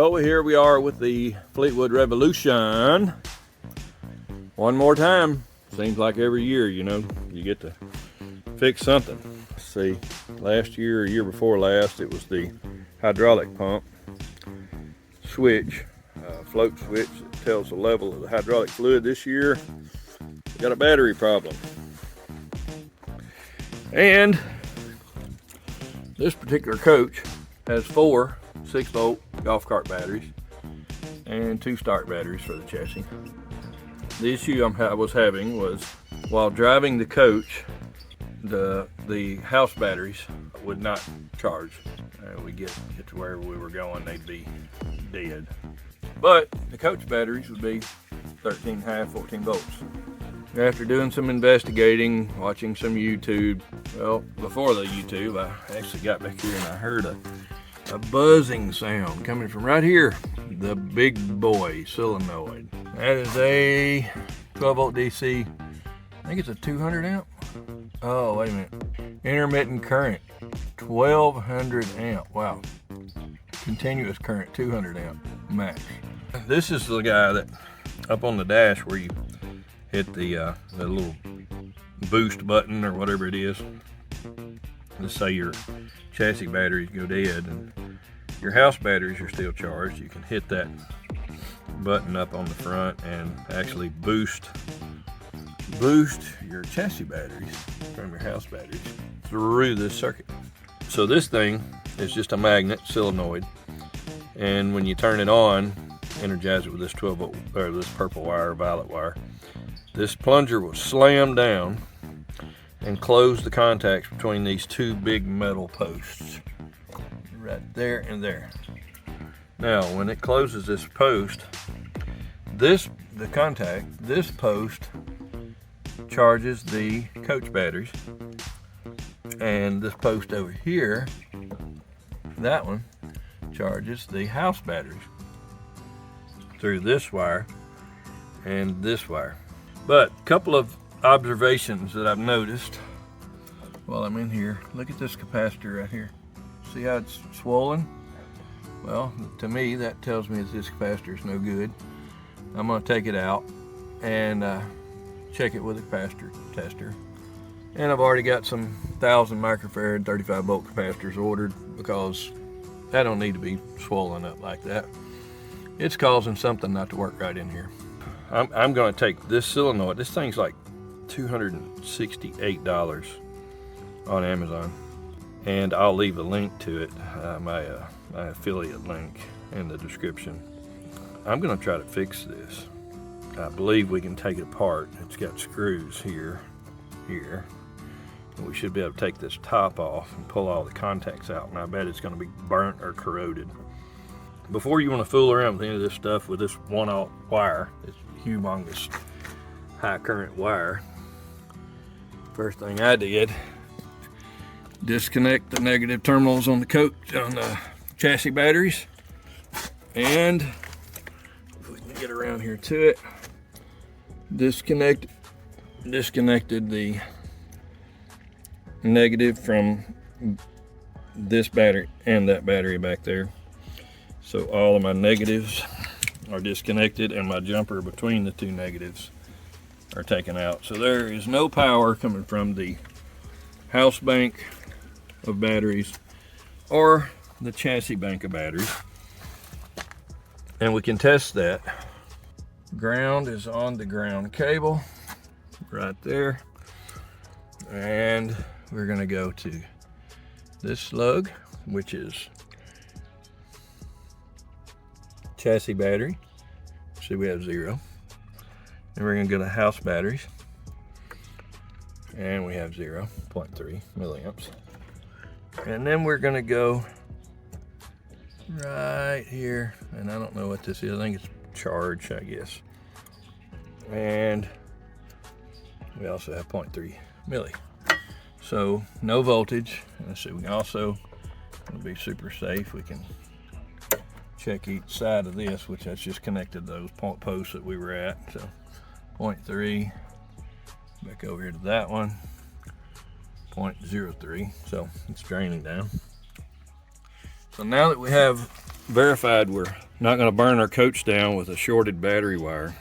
Well, here we are with the Fleetwood Revolution. One more time. Seems like every year, you know, you get to fix something. Let's see, last year or year before last, it was the hydraulic pump switch, float switch that tells the level of the hydraulic fluid. This year, we got a battery problem. And this particular coach has 4 6-volt golf cart batteries and 2 start batteries for the chassis. The issue I was having was while driving the coach, the house batteries would not charge. We get to where we were going, they'd be dead. But the coach batteries would be 13.5, 14 volts. After doing some investigating, watching some YouTube, well, before the YouTube, I actually got back here and I heard a buzzing sound coming from right here, the Big Boy Solinoid. That is a 12 volt DC, I think it's a 200 amp. Oh, wait a minute. Intermittent current, 1200 amp. Wow. Continuous current, 200 amp max. This is the guy that up on the dash where you hit the little boost button or whatever it is. Let's say your chassis batteries go dead and your house batteries are still charged. You can hit that button up on the front and actually boost your chassis batteries from your house batteries through this circuit. So this thing is just a magnet solenoid, and when you turn it on, energize it with this 12 volt or this purple wire, violet wire, this plunger will slam down and close the contacts between these 2 big metal posts right there and there. Now when it closes this post, this post charges the coach batteries, and this post over here, that one, charges the house batteries through this wire and this wire. But a couple of observations that I've noticed while I'm in here. Look at this capacitor right here. See how it's swollen? Well, to me that tells me that this capacitor is no good. I'm going to take it out and check it with a capacitor tester. And I've already got some 1000 microfarad 35 volt capacitors ordered because that don't need to be swollen up like that. It's causing something not to work right in here. I'm going to take this solenoid. This thing's like $268 on Amazon, and I'll leave a link to it, my affiliate link in the description. I'm going to try to fix this. I believe we can take it apart. It's got screws here, and we should be able to take this top off and pull all the contacts out, and I bet it's going to be burnt or corroded. Before you want to fool around with any of this stuff with this 1/0 wire, this humongous high current wire, first thing I did, disconnect the negative terminals on the coach, on the chassis batteries, and if we can get around here to it, disconnected the negative from this battery and that battery back there. So all of my negatives are disconnected and my jumper between the 2 negatives are taken out. So there is no power coming from the house bank of batteries or the chassis bank of batteries. And we can test that. Ground is on the ground cable right there. And we're gonna go to this slug, which is chassis battery. See, we have 0. And we're gonna go to house batteries, and we have 0.3 milliamps. And then we're gonna go right here, and I don't know what this is. I think it's charge, I guess. And we also have 0.3 milli. So no voltage. Let's see, we can also, to be super safe, we can check each side of this, which that's just connected to those posts that we were at. So 0.3, back over here to that one, 0.03, so it's draining down. So now that we have verified we're not going to burn our coach down with a shorted battery wire.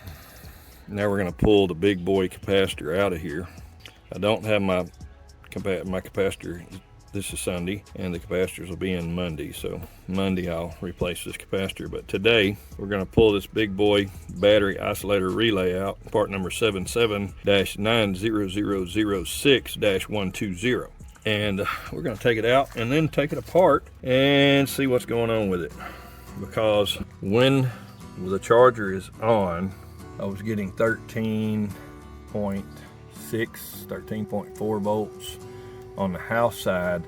Now we're going to pull the Big Boy capacitor out of here. I don't have my capacitor. This is Sunday, and the capacitors will be in Monday. So Monday I'll replace this capacitor. But today we're going to pull this Big Boy battery isolator relay out, part number 77-90006-120. And we're going to take it out and then take it apart and see what's going on with it. Because when the charger is on, I was getting 13.6, 13.4 volts on the house side,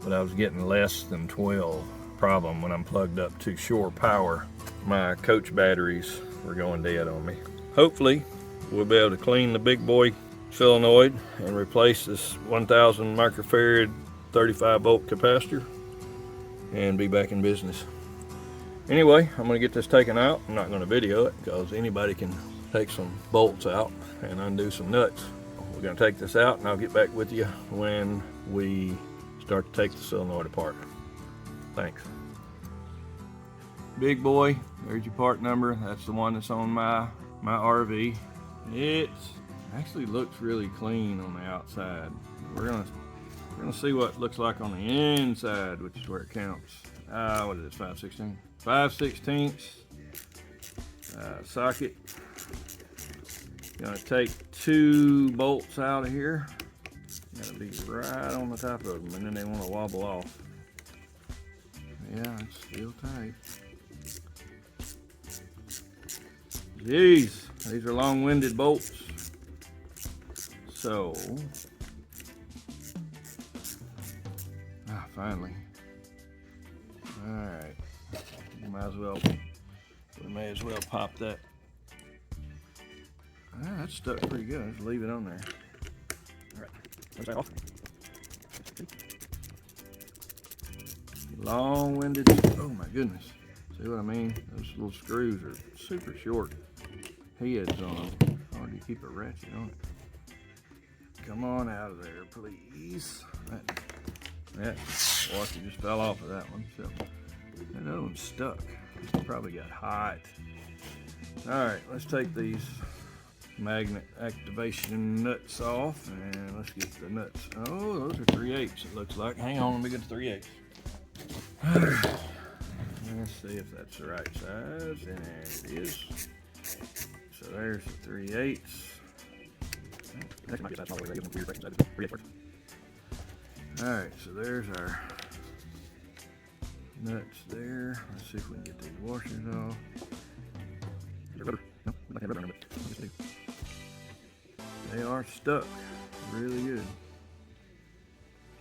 but I was getting less than 12. Problem when I'm plugged up to shore power, my coach batteries were going dead on me. Hopefully we'll be able to clean the Big Boy Solinoid and replace this 1000 microfarad 35 volt capacitor and be back in business. Anyway, I'm going to get this taken out. I'm not going to video it because anybody can take some bolts out and undo some nuts. We're going to take this out and I'll get back with you when we start to take the solenoid apart. Thanks. Big Boy, there's your part number. That's the one that's on my RV. It actually looks really clean on the outside. We're gonna see what it looks like on the inside, which is where it counts. What is this, 5/16? 5/16 socket. Gonna take 2 bolts out of here. Gotta be right on the top of them, and then they want to wobble off. Yeah, it's still tight. Jeez, these are long-winded bolts. So, finally. All right, we may as well pop that. That's stuck pretty good. Just leave it on there. All right, let's that off. Long-winded. Oh my goodness. See what I mean? Those little screws are super short. Heads on them. Hard to keep a ratchet on it. Come on out of there, please. That washer just fell off of that one. So that other one's stuck. It probably got hot. All right, let's take these magnet activation nuts off and let's get the nuts. Oh, those are 3/8 it looks like. Hang on, let me get the 3/8. Let's see if that's the right size, and it is. So there's the 3/8. Alright, so there's our nuts there. Let's see if we can get these washers off. They are stuck really good.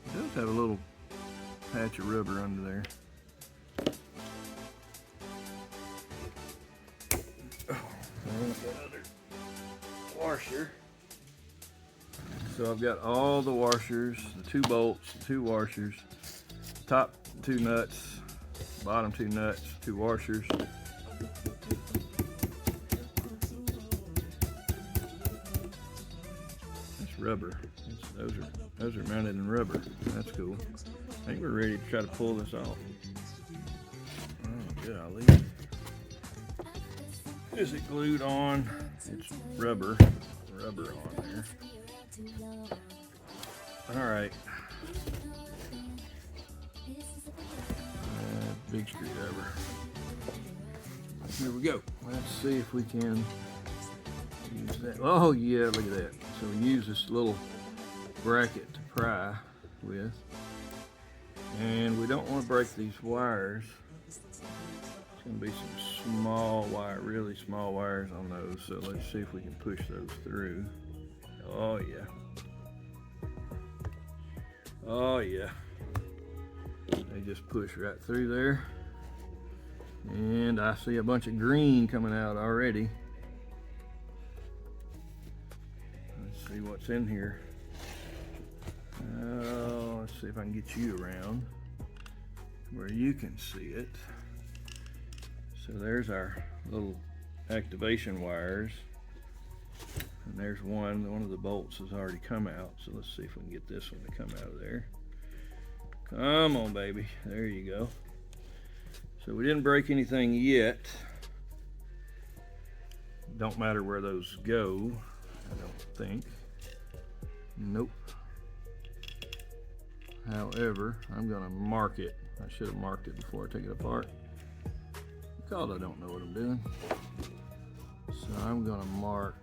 It does have a little patch of rubber under there. There's that other washer. So I've got all the washers, the 2 bolts, the 2 washers, top 2 nuts, bottom 2 nuts, 2 washers. That's rubber. Those are mounted in rubber. That's cool. I think we're ready to try to pull this off. Oh, golly. Is it glued on? It's rubber on there. All right. Big screwdriver. Here we go. Let's see if we can use that. Oh yeah, look at that. So we use this little bracket to pry with. And we don't want to break these wires. It's going to be some small wire, really small wires on those. So let's see if we can push those through. Oh yeah. Oh yeah. They just push right through there. And I see a bunch of green coming out already. Let's see what's in here. Let's see if I can get you around where you can see it. So there's our little activation wires. And there's one of the bolts has already come out. So let's see if we can get this one to come out of there. Come on, baby. There you go. So we didn't break anything yet. Don't matter where those go, I don't think. Nope. However, I'm gonna mark it. I should have marked it before I take it apart, because I don't know what I'm doing. So I'm gonna mark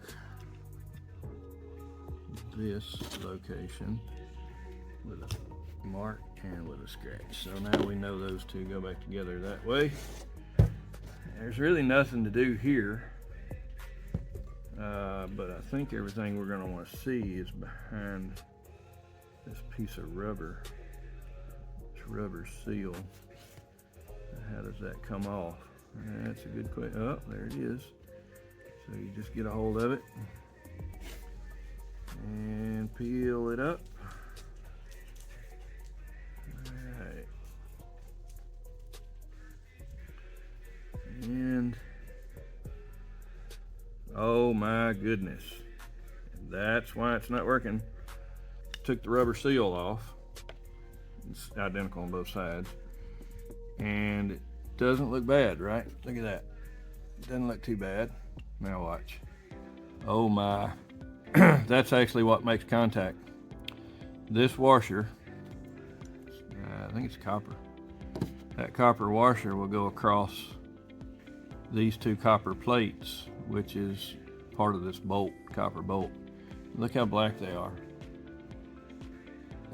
this location with a mark and with a scratch. So now we know those two go back together that way. There's really nothing to do here, but I think everything we're going to want to see is behind this piece of rubber, this rubber seal. How does that come off? That's a good question. Oh, there it is. So you just get a hold of it and peel it up. Alright. And oh my goodness, that's why it's not working. Took the rubber seal off. It's identical on both sides, and it doesn't look bad, right? Look at that. It doesn't look too bad. Now watch. Oh my. That's actually what makes contact. This washer, I think it's copper. That copper washer will go across these two copper plates, which is part of this bolt, copper bolt. Look how black they are.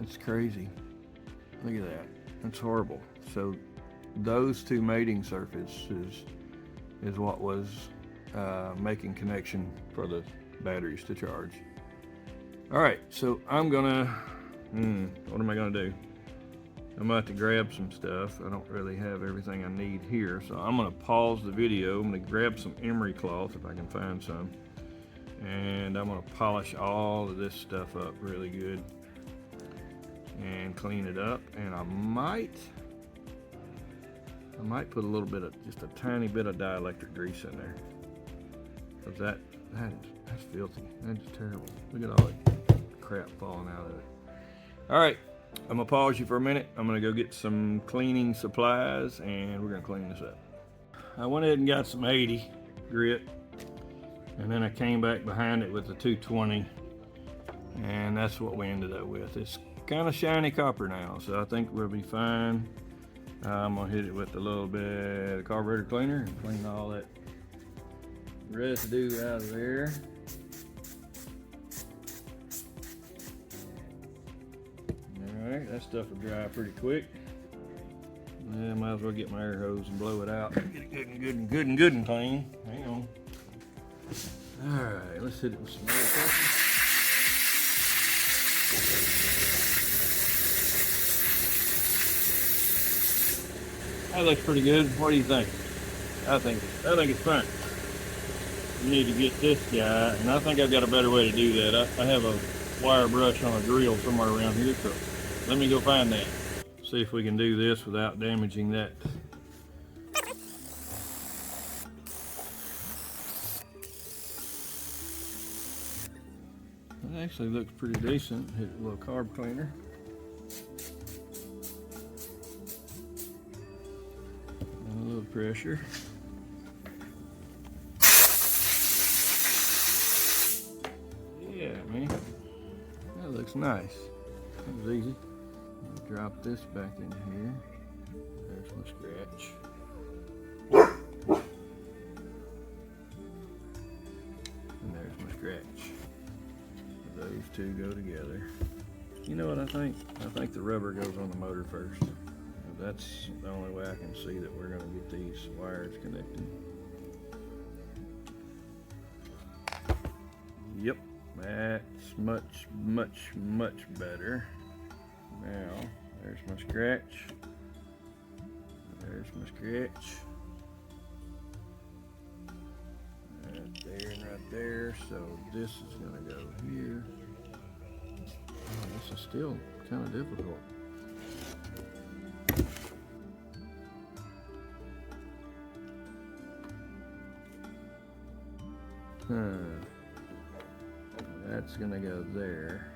It's crazy. Look at that. That's horrible. So those two mating surfaces is what was making connection for the batteries to charge. All right, so I'm gonna, what am I gonna do? I'm about to grab some stuff. I don't really have everything I need here, so I'm gonna pause the video. I'm gonna grab some emery cloth if I can find some, and I'm gonna polish all of this stuff up really good and clean it up. And I might put a little bit of, just a tiny bit of dielectric grease in there, because that's filthy. That's terrible. Look at all that crap falling out of it. All right, I'm gonna pause you for a minute. I'm gonna go get some cleaning supplies and we're gonna clean this up. I went ahead and got some 80 grit, and then I came back behind it with the 220, and that's what we ended up with. It's kind of shiny copper now, so I think we'll be fine. I'm gonna hit it with a little bit of carburetor cleaner and clean all that residue out of there. Alright, that stuff will dry pretty quick. Yeah, might as well get my air hose and blow it out. Get it good and clean. Hang on. Alright, let's hit it with some air pressure. That looks pretty good. What do you think? I think it's fine. You need to get this guy, and I think I've got a better way to do that. I have a wire brush on a drill somewhere around here, so let me go find that. See if we can do this without damaging that. It actually looks pretty decent. Hit a little carb cleaner. And a little pressure. Yeah, man. That looks nice. That was easy. Drop this back in here. There's my scratch. And there's my scratch. Those two go together. You know what I think? I think the rubber goes on the motor first. That's the only way I can see that we're going to get these wires connected. Yep, that's much better. Now, there's my scratch. There's my scratch. Right there and right there. So this is going to go here. Oh, this is still kind of difficult. That's going to go there.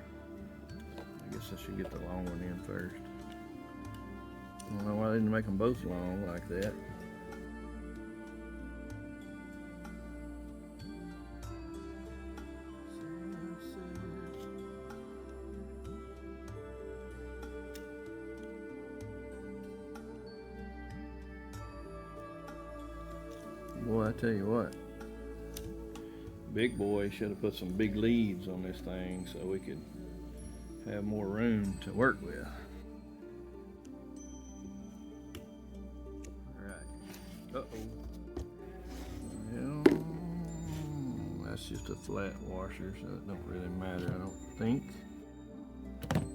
I guess I should get the long one in first. I don't know why they didn't make them both long like that. I tell you what, Big Boy should have put some big leads on this thing so we could have more room to work with. Alright. Uh-oh. Well, that's just a flat washer, so it don't really matter, I don't think. Yeah,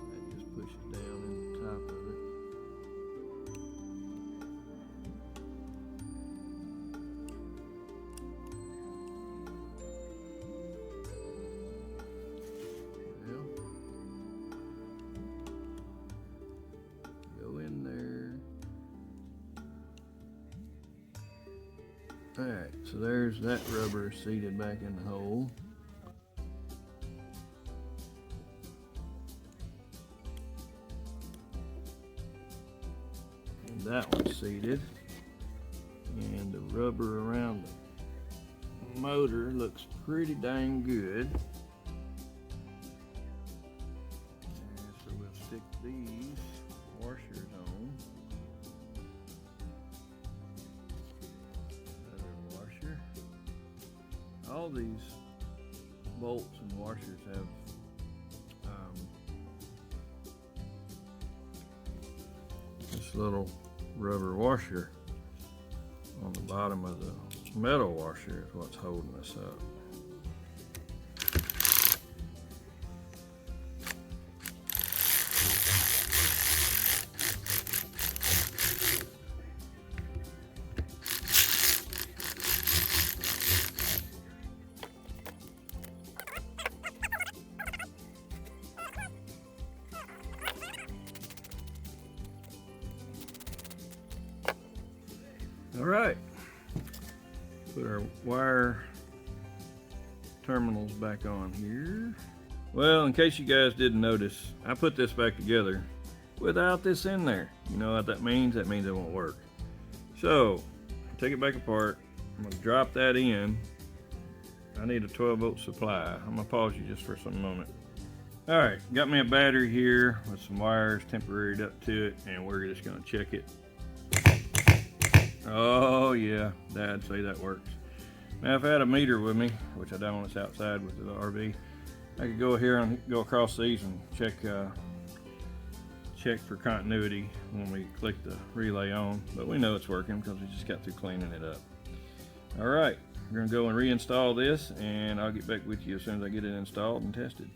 that just pushes down in the top of it. Alright, so there's that rubber seated back in the hole. And that one's seated. And the rubber around the motor looks pretty dang good. And so we'll stick these washers on. All these bolts and washers have this little rubber washer on the bottom of the metal washer is what's holding us up. All right, put our wire terminals back on here. Well, in case you guys didn't notice, I put this back together without this in there. You know what that means? That means it won't work. So, take it back apart. I'm gonna drop that in. I need a 12-volt supply. I'm gonna pause you just for some moment. All right, got me a battery here with some wires temporaried up to it, and we're just gonna check it. Oh yeah, Dad say that works. Now if I had a meter with me, which I don't, it's outside with the RV, I could go here and go across these and check for continuity when we click the relay on, but we know it's working because we just got through cleaning it up. All right, we're gonna go and reinstall this, and I'll get back with you as soon as I get it installed and tested.